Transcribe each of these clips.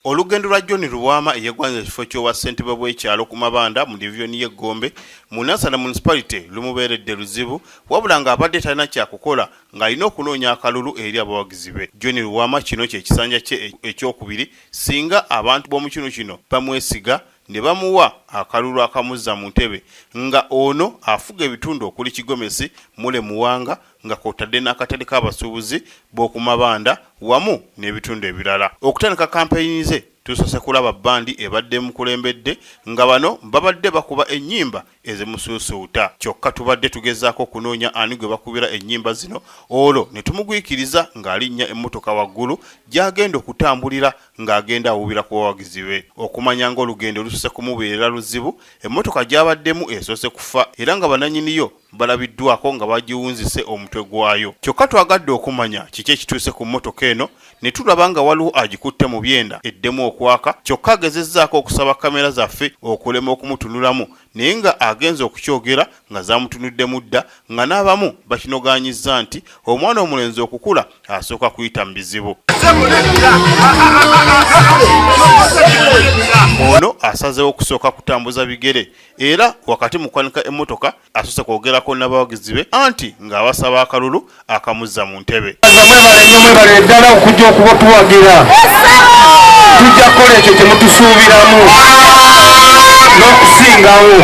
Olugendo lwa John Luwama eyagwanira ekifo ky'obwa ssentebe bw'ekyalo ku Mabanda mu diviyoni y'Egombe mu Nansana municipality lumubeeredde luzibu wabula ng'abadde talina kyakukola ng'alina okunoonya akalulu eri abawagizi be. John Luwama kino kye kisanja kye ekyokubiri singa abantu b'omu kino bamwesiga ne bamuwa akalulu akamuzza mu ntebe nga ono afuga ebitundu okuli Kigomesi Mule Muwanga nga kw'otadde n'akatale k'abasuubuzi b'oku Mabanda wamu n'ebitundu ebirala. Okutandika kampeyini ze tusoose kulaba bandi ebadde mukulembedde nga bano babadde bakuba ennyimba ezimusuusuuta. Kyokka tubadde tugezaako okunoonya ani gwe bakubira ennyimba zino olwo ne tumugwikiriza ng'alinnya emmotoka waggulu gy'agenda okutambulira ng'agenda awubira ku bawagizi be. Okumanya ng'olugendo lusoose kumubeerera luzibu, emmotoka gy'abaddemu esoose kufa era nga bannannyiniyo balabiddwako nga bagiwunzise omutwe gwayo. Kyokka twagadde okumanya kiki ekituuse ku mmotoka eno ne tulaba nga waliwo agikutte mu byenda eddemu okwaka. Kyokka agezezzaako okusaba kamera zaffe okulema okumutunulamu naye nga agenza okukyogera nga zaamutunuddemu dda nga n'abamu bakinogaanyizza nti omwana omulenzi okukula asooka kuyita mu bizibu. Ono asazeewo okusooka kutambuza bigere era wakati mu kwanika emmotoka asoose kwogerako n'abawagizi be anti ng'abasaba akalulu akamuzza mu ntebe. Mwebale ddala okujja okuba tuwagira tujja kukola ekyo kye mutusuubiramu n'okusingawo.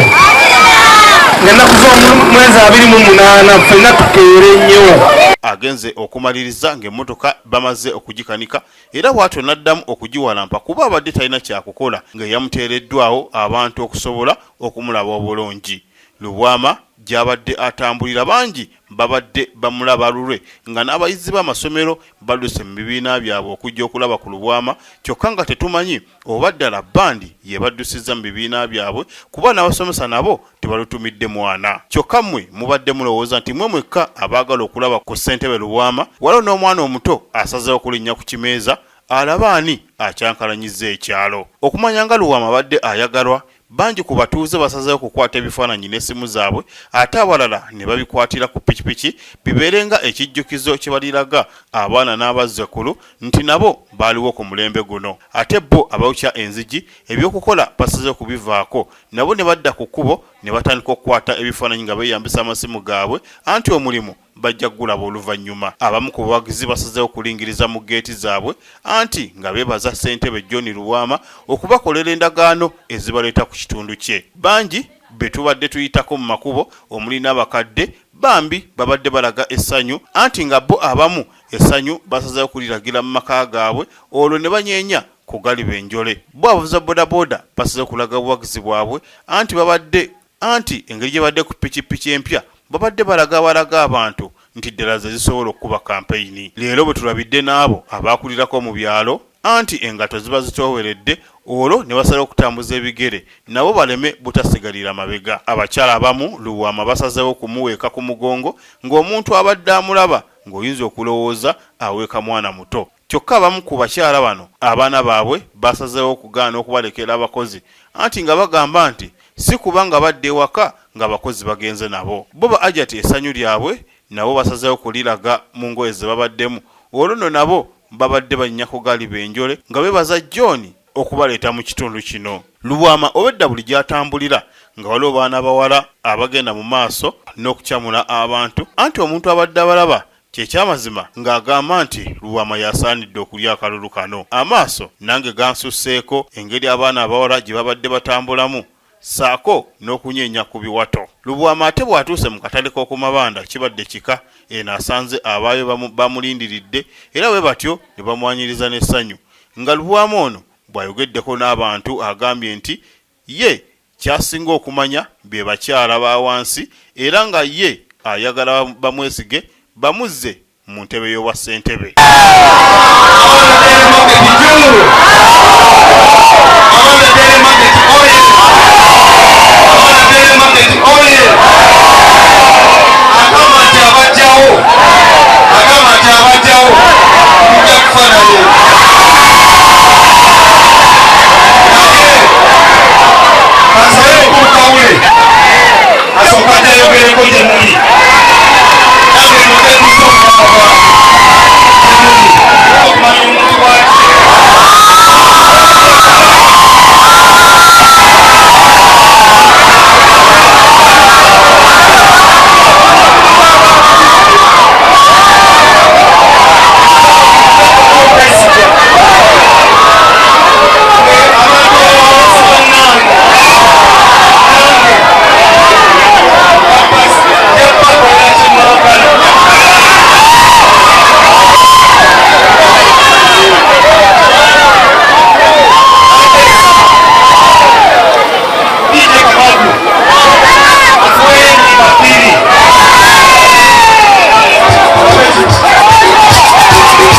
Ennaku z'omwezi 28 ffenna tukeere nnyo. Agenze okumaliriza ng'emmotoka bamaze okugikanika era bw'atyo n'addamu okugiwalampa kuba abadde talina kyakukola nga yamuteereddwawo abantu okusobola okumulaba obulungi. Luwama gy'abadde atambulira bangi babadde bamulaba lulwe nga n'abayizi b'amasomero badduse mu bibiina byabwe okujja okulaba ku Luwama, kyokka nga tetumanyi oba ddala bandi ye baddusizza mu bibiina byabwe kuba n'abasomesa nabo tebalutumidde mwana. Kyokka mmwe mubadde mulowooza nti mmwe mwekka abaagala okulaba ku ssentebe Luwama waliwo n'omwana omuto asazeewo okulinnya ku kimeeza alaba ani akyankalanyizza ekyalo. Okumanya nga Luwama abadde ayagalwa, bangi ku batuuze basazeewo okukwata ebifaananyi n'essimu zaabwe ate abalala ne babikwatira ku pikipiki bibeerenga ekijjukizo kye baliraga abaana n'abazzukulu nti nabo baaliwo ku mulembe guno. Ate bo abawukya enzigi ebyokukola basazeewo kubivaako nabo ne badda ku kkubo ne batandika okukwata ebifaananyi nga beeyambisa amasimu gaabwe anti omulimu bajja gulaba oluvannyuma. Abamu ku bawagizi basazeewo kulingiriza mu geeti zaabwe anti nga beebaza ssentebe John Luwama okubakolera endagaano ezibaleeta ku kitundu kye. Bangi be tubadde tuyitako mu makubo omuli n'abakadde bambi babadde balaga essanyu anti nga bo abamu essanyu basazeewo kuliragira mu maka gaabwe olwo ne banyeenya ku galiba enjole. Bo abavuza bodaboda basazeewo kulaga buwagizi bwabwe anti engeri gye badde ku pikipiki empya babadde balaga abantu nti ddala ze zisobola okuba kampeyini. Leero bwe tulabidde n'abo abaakulirako mu byalo anti engato ziba zitooweredde olwo ne basala okutambuza ebigere nabo baleme butasigalira mabega. Abakyala abamu Luwama basazeewo okumuweeka ku mugongo ng'omuntu abadde amulaba ng'oyinza okulowooza aweeka mwana muto. Kyokka abamu ku bakyala bano abaana baabwe basazeewo okugaana okubalekera abakozi anti nga bagamba nti si kubanga badde ewaka nga abakozi bagenze nabo. Bo ba ajati essanyu lyabwe nabo basazeewo kuliraga mu ngoye ze babaddemu olwo nno nabo babadde bannya ku galiba enjole nga beebaza John okubaleeta mu kitundu kino. Luwama obedda buli gy'atambulira nga waliwo baana bawala abagenda mu maaso n'okukyamula abantu anti omuntu abadde abalaba kyekyamazima ng'agamba nti Luwama yasaanidde okulya akalulu kano. Amaaso nange gansusseeko engeri abaana abawala gye babadde batambulamu saako n'okunyeenya ku biwato. Luwama ate bw'atuuse mu katale k'oku Mabanda kibadde kika eno asanze abaayo bamulindiridde era bwe batyo ne bamwanyiriza n'essanyu nga Luwama ono bw'ayogeddeko n'abantu agambye nti ye kyasinga okumanya be bakyala ba wansi era nga ye ayagala bamwesige bamuzze mu ntebe y'obwa ssentebe.